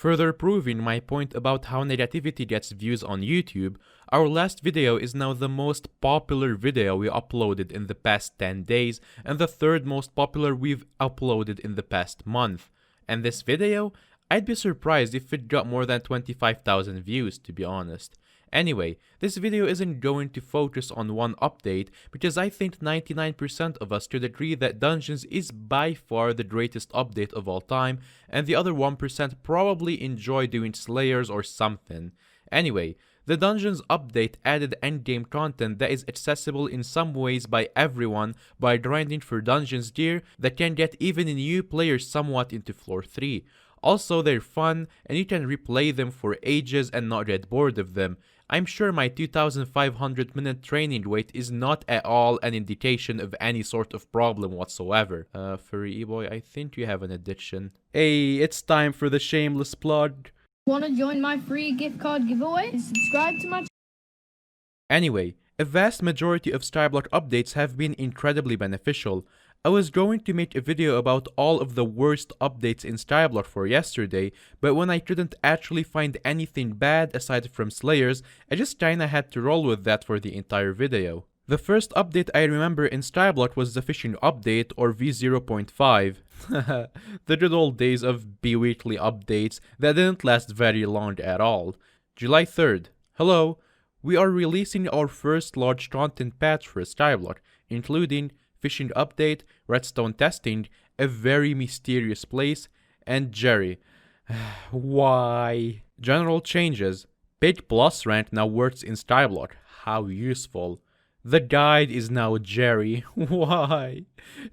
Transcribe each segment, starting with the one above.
Further proving my point about how negativity gets views on YouTube, our last video is now the most popular video we uploaded in the past 10 days and the third most popular we've uploaded in the past month. And this video? I'd be surprised if it got more than 25,000 views, to be honest. Anyway, this video isn't going to focus on one update because I think 99% of us could agree that Dungeons is by far the greatest update of all time, and the other 1% probably enjoy doing Slayers or something. Anyway, the Dungeons update added endgame content that is accessible in some ways by everyone by grinding for Dungeons gear that can get even new players somewhat into Floor 3. Also, they're fun, and you can replay them for ages and not get bored of them. I'm sure my 2,500 minute training wait is not at all an indication of any sort of problem whatsoever. Furry E-boy, I think you have an addiction. Hey, it's time for the shameless plug. Want to join my free gift card giveaway? Subscribe to my channel. Anyway, a vast majority of Skyblock updates have been incredibly beneficial. I was going to make a video about all of the worst updates in Skyblock for yesterday, but when I couldn't actually find anything bad aside from Slayers, I just kinda had to roll with that for the entire video. The first update I remember in Skyblock was the fishing update, or V0.5. The good old days of bi-weekly updates that didn't last very long at all. July 3rd. Hello. We are releasing our first large content patch for Skyblock, including fishing update, redstone testing, a very mysterious place, and Jerry. Why? General changes. Big plus rank now works in Skyblock. How useful. The guide is now Jerry. Why?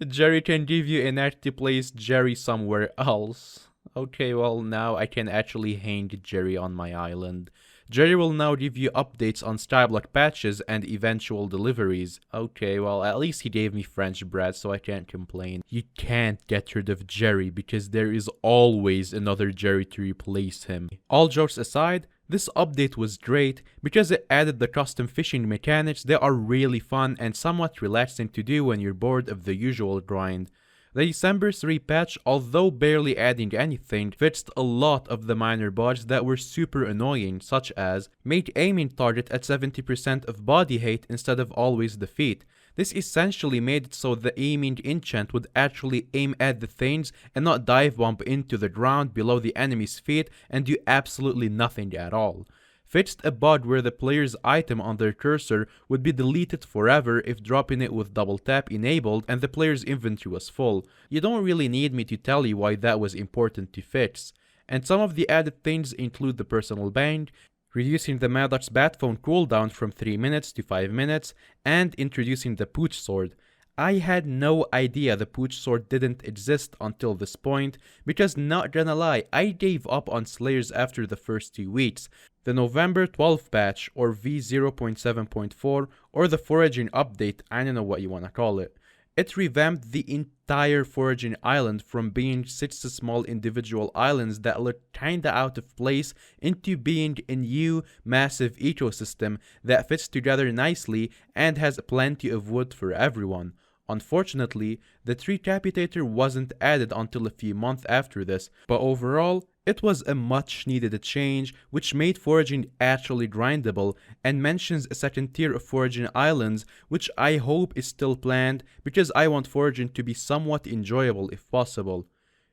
Jerry can give you an active place Jerry somewhere else. Okay, well now I can actually hang Jerry on my island. Jerry will now give you updates on Skyblock patches and eventual deliveries. Okay, well at least he gave me French bread so I can't complain. You can't get rid of Jerry because there is always another Jerry to replace him. All jokes aside, this update was great because it added the custom fishing mechanics that are really fun and somewhat relaxing to do when you're bored of the usual grind. The December 3 patch, although barely adding anything, fixed a lot of the minor bugs that were super annoying, such as made aiming target at 70% of body height instead of always the feet. This essentially made it so the aiming enchant would actually aim at the things and not dive bomb into the ground below the enemy's feet and do absolutely nothing at all. Fixed a bug where the player's item on their cursor would be deleted forever if dropping it with double tap enabled and the player's inventory was full. You don't really need me to tell you why that was important to fix. And some of the added things include the personal bang, reducing the Maddox bat phone cooldown from 3 minutes to 5 minutes, and introducing the pooch sword. I had no idea the pooch sword didn't exist until this point, because not gonna lie, I gave up on Slayers after the first 2 weeks. The November 12 patch, or V0.7.4, or the foraging update, I don't know what you wanna call it. It revamped the entire foraging island from being 6 small individual islands that looked kinda out of place into being a new massive ecosystem that fits together nicely and has plenty of wood for everyone. Unfortunately, the tree capitator wasn't added until a few months after this, but overall, it was a much needed change which made foraging actually grindable and mentions a second tier of foraging islands which I hope is still planned because I want foraging to be somewhat enjoyable if possible.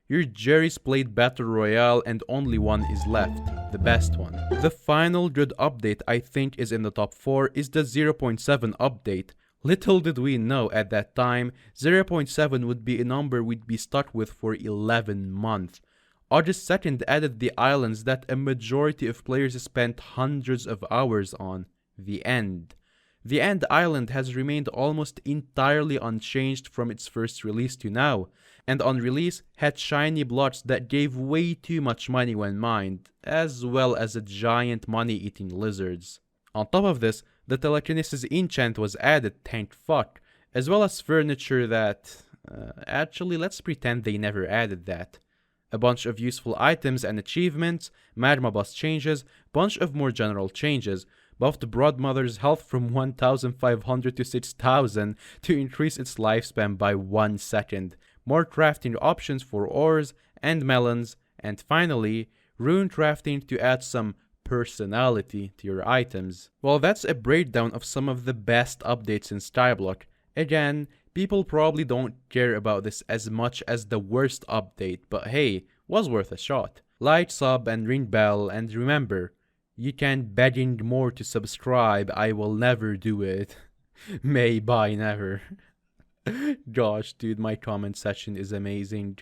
Your Jerry's played Battle Royale and only one is left, the best one. The final good update I think is in the top 4 is the 0.7 update. Little did we know at that time, 0.7 would be a number we'd be stuck with for 11 months. August 2nd added the islands that a majority of players spent hundreds of hours on, the End. The End Island has remained almost entirely unchanged from its first release to now, and on release had shiny blocks that gave way too much money when mined, as well as a giant money-eating lizards. On top of this, the telekinesis enchant was added, thank fuck, as well as furniture that... actually, let's pretend they never added that. A bunch of useful items and achievements, magma bus changes, bunch of more general changes, buffed Broadmother's health from 1,500 to 6,000 to increase its lifespan by 1 second, more crafting options for ores and melons, and finally, rune crafting to add some personality to your items. Well, that's a breakdown of some of the best updates in Skyblock. Again, people probably don't care about this as much as the worst update, but hey, was worth a shot. Like, sub, and ring bell, and remember, you can begging more to subscribe, I will never do it. May by never. Gosh, dude, my comment section is amazing.